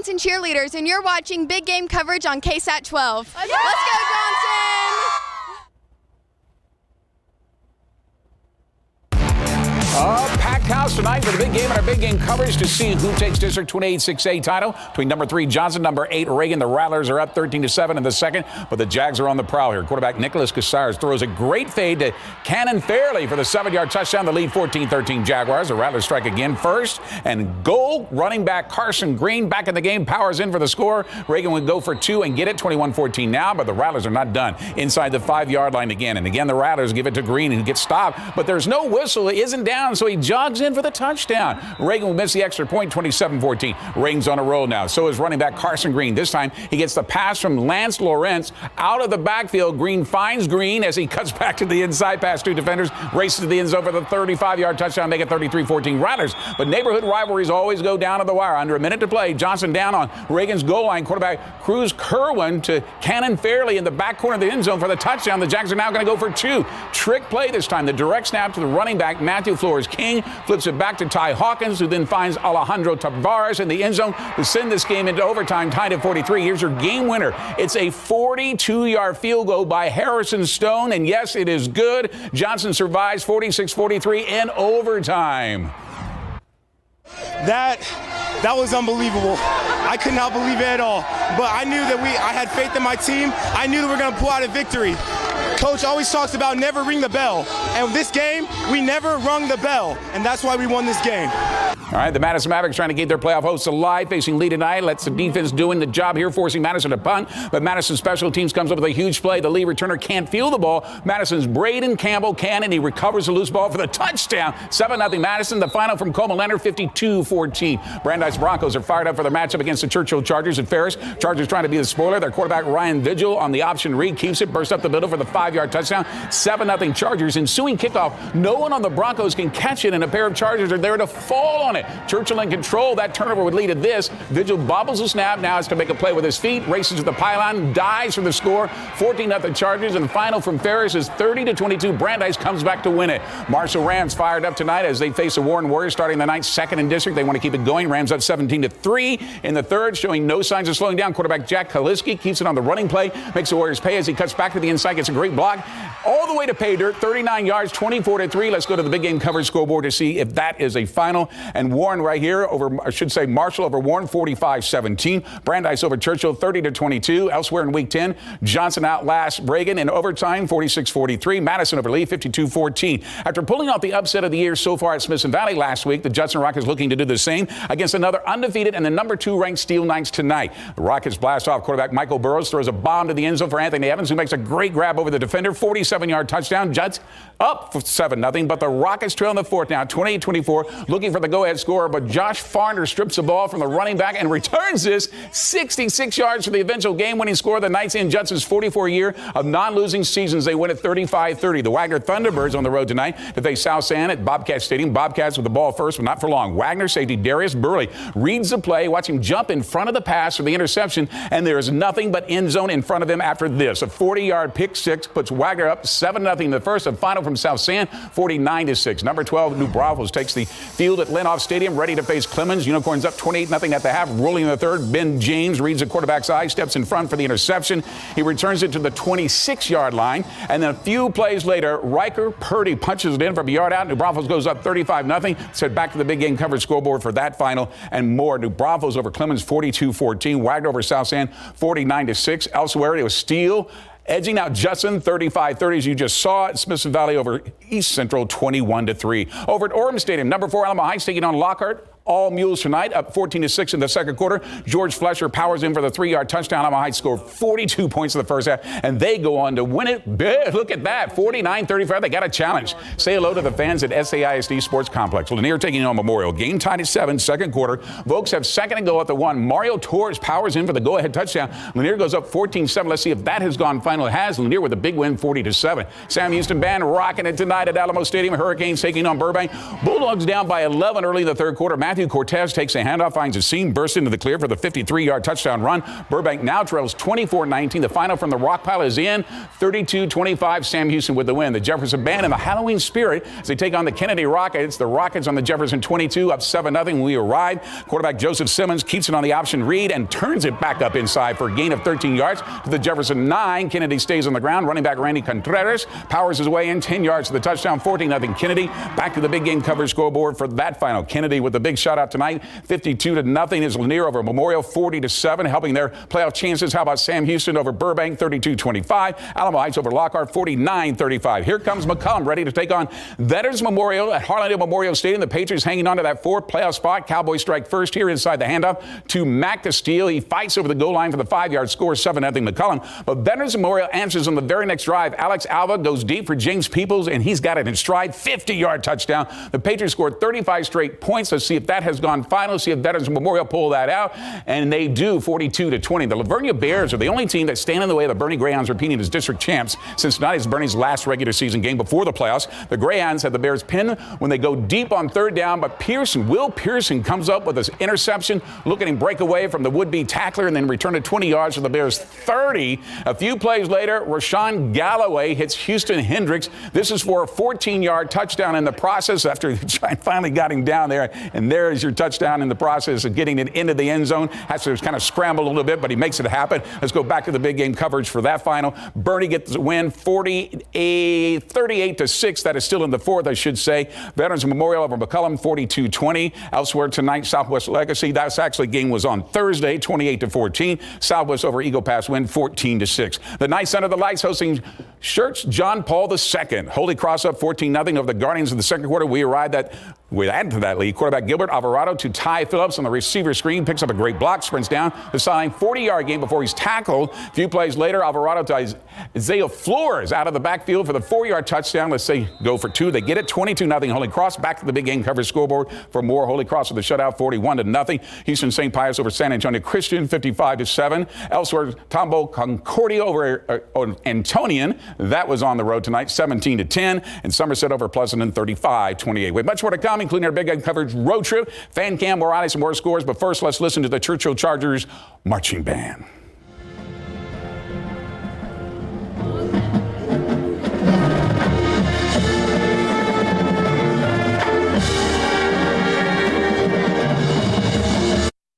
Johnson cheerleaders, and you're watching Big Game coverage on KSAT 12. Let's go, Johnson! Packed house tonight for the big game and our big game coverage to see who takes District 28 6A title between number 3 Johnson, number 8 Reagan. The Rattlers are up 13-7 in the second, but the Jags are on the prowl here. Quarterback Nicholas Casares throws a great fade to Cannon Fairley for the 7-yard touchdown. The lead 14-13 Jaguars. The Rattlers strike again first and goal. Running back Carson Green back in the game, powers in for the score. Reagan would go for 2 and get it 21-14 now, but the Rattlers are not done. Inside the 5-yard line again, and again the Rattlers give it to Green who gets stopped, but there's no whistle. It isn't down, so he jogs in for the touchdown. Reagan will miss the extra point, 27-14. Reagan's on a roll now. So is running back Carson Green. This time he gets the pass from Lance Lawrence out of the backfield. Green finds Green as he cuts back to the inside past 2 defenders, races to the end zone for the 35-yard touchdown, make it 33-14 Rattlers. But neighborhood rivalries always go down to the wire. Under a minute to play, Johnson down on Reagan's goal line. Quarterback Cruz Kerwin to Cannon Fairley in the back corner of the end zone for the touchdown. The Jags are now going to go for 2. Trick play this time. The direct snap to the running back Matthew Flores King flips it back to Ty Hawkins, who then finds Alejandro Tavares in the end zone to send this game into overtime, tied at 43. Here's your game winner. It's a 42-yard field goal by Harrison Stone, and yes, it is good. Johnson survives 46-43 in overtime. That was unbelievable. I could not believe it at all. But I knew that I had faith in my team. I knew that we were going to pull out a victory. Coach always talks about never ring the bell. And this game, we never rung the bell. And that's why we won this game. All right, the Madison Mavericks trying to keep their playoff hopes alive, facing Lee tonight. Lets the defense doing the job here, forcing Madison to punt. But Madison special teams comes up with a huge play. The Lee returner can't feel the ball. Madison's Braden Campbell can, and he recovers the loose ball for the touchdown. 7-0 Madison. The final from Coleman Leonard, 52-14. Brandeis Broncos are fired up for their matchup against the Churchill Chargers at Ferris. Chargers trying to be the spoiler. Their quarterback Ryan Vigil on the option read keeps it, bursts up the middle for the 5-yard touchdown. 7-0 Chargers. Ensuing kickoff. No one on the Broncos can catch it, and a pair of Chargers are there to fall on it. Churchill in control. That turnover would lead to this. Vigil bobbles the snap. Now has to make a play with his feet. Races to the pylon. Dives for the score. 14-0 Chargers. And the final from Ferris is 30-22. Brandeis comes back to win it. Marshall Rams fired up tonight as they face the Warren Warriors starting the night, second in district. They want to keep it going. Rams up 17-3 in the third, showing no signs of slowing down. Quarterback Jack Kaliski keeps it on the running play. Makes the Warriors pay as he cuts back to the inside. Gets a great block. All the way to pay dirt. 39 yards, 24-3. Let's go to the big game coverage scoreboard to see if that is a final. And Warren right here over, I should say Marshall over Warren, 45-17. Brandeis over Churchill, 30-22. Elsewhere in week 10, Johnson outlasts Reagan in overtime, 46-43. Madison over Lee, 52-14. After pulling off the upset of the year so far at Smithson Valley last week, the Judson Rockets looking to do the same against another undefeated and the number 2 ranked Steel Knights tonight. The Rockets blast off. Quarterback Michael Burrows throws a bomb to the end zone for Anthony Evans, who makes a great grab over the defender. 47-yard touchdown. Judds up for 7-0, but the Rockets trail in the fourth now, 28-24, looking for the go-ahead score, but Josh Farner strips the ball from the running back and returns this 66 yards for the eventual game-winning score. The Knights in Judson's 44 year of non-losing seasons. They win at 35-30. The Wagner Thunderbirds on the road tonight to face South San at Bobcat Stadium. Bobcats with the ball first, but not for long. Wagner safety Darius Burley reads the play. Watch him jump in front of the pass for the interception, and there is nothing but end zone in front of him after this. A 40-yard pick six puts Wagner up 7-0 in the first. A final from South San, 49-6. Number 12, New Braunfels takes the field at Lenhoff Stadium, ready to face Clemens. Unicorns up 28-0 at the half. Rolling in the third, Ben James reads the quarterback's eye, steps in front for the interception. He returns it to the 26-yard line, and then a few plays later, Riker Purdy punches it in from a yard out. New Braunfels goes up 35-0. Set back to the big game coverage scoreboard for that final and more. New Braunfels over Clemens, 42-14. Wagner over South San, 49-6. Elsewhere, it was Steele edging out Judson, 35-30, as you just saw it. Smithson Valley over East Central, 21-3. Over at Orem Stadium, number 4 Alamo Heights taking on Lockhart. All Mules tonight, up 14-6 in the second quarter. George Flesher powers in for the 3-yard touchdown. Alamo Heights scored 42 points in the first half, and they go on to win it big. Look at that, 49-35. They got a challenge. Say hello to the fans at SAISD Sports Complex. Lanier taking on Memorial. Game tied at 7, second quarter. Vokes have second and goal at the 1. Mario Torres powers in for the go-ahead touchdown. Lanier goes up 14-7. Let's see if that has gone final. It has. Lanier with a big win, 40-7. Sam Houston Band rocking it tonight at Alamo Stadium. Hurricanes taking on Burbank. Bulldogs down by 11 early in the third quarter. Matthew Matthew Cortez takes a handoff, finds a seam, bursts into the clear for the 53-yard touchdown run. Burbank now trails 24-19. The final from the rock pile is in, 32-25. Sam Houston with the win. The Jefferson Band in the Halloween spirit as they take on the Kennedy Rockets. The Rockets on the Jefferson 22, up 7-0 when we arrive. Quarterback Joseph Simmons keeps it on the option read and turns it back up inside for a gain of 13 yards to the Jefferson 9. Kennedy stays on the ground. Running back Randy Contreras powers his way in, 10 yards to the touchdown, 14-0 Kennedy. Back to the big game coverage scoreboard for that final. Kennedy with the big shutout tonight, 52-0 is Lanier over Memorial, 40-7, helping their playoff chances. How about Sam Houston over Burbank, 32-25. Alamo Heights over Lockhart, 49-35. Here comes McCollum, ready to take on Veterans Memorial at Harlandale Memorial Stadium. The Patriots hanging on to that fourth playoff spot. Cowboys strike first here inside the handoff to Mac Castile. He fights over the goal line for the 5-yard score, 7-0 McCollum. But Veterans Memorial answers on the very next drive. Alex Alva goes deep for James Peoples, and he's got it in stride, 50-yard touchdown. The Patriots scored 35 straight points. Let's see if that has gone final. See if Veterans Memorial pull that out. And they do, 42-20. The Lavernia Bears are the only team that stand in the way of the Bernie Greyhounds repeating as district champs since tonight is Bernie's last regular season game before the playoffs. The Greyhounds have the Bears pinned when they go deep on third down, but Will Pearson comes up with this interception, looking to break away from the would-be tackler and then return it 20 yards to the Bears 30. A few plays later, Rashawn Galloway hits Houston Hendricks. This is for a 14-yard touchdown in the process after finally got him down there. And there is your touchdown in the process of getting it into the end zone. Has to kind of scramble a little bit, but he makes it happen. Let's go back to the big game coverage for that final. Bernie gets the win, 38-6. That is still in the fourth, I should say. Veterans Memorial over McCollum, 42-20. Elsewhere tonight, Southwest Legacy. That's actually game was on Thursday, 28-14. Southwest over Eagle Pass win, 14-6. The Knights under the lights hosting Church John Paul II. Holy Cross up 14-0 over the Guardians in the second quarter. We add to that lead. Quarterback Gilbert Alvarado to Ty Phillips on the receiver screen. Picks up a great block, sprints down the sideline, 40-yard gain before he's tackled. A few plays later, Alvarado to Isaiah Flores out of the backfield for the 4-yard touchdown. Let's say go for two. They get it, 22-0 Holy Cross. Back to the big game coverage scoreboard for more. Holy Cross with the shutout, 41-0. Houston St. Pius over San Antonio Christian, 55-7. Elsewhere, Tombo Concordia over Antonian. That was on the road tonight, 17-10. And Somerset over Pleasanton, 35-28. With much more to come, including our big game coverage road trip, fan cam, Morales, and more scores. But first, let's listen to the Churchill Chargers marching band.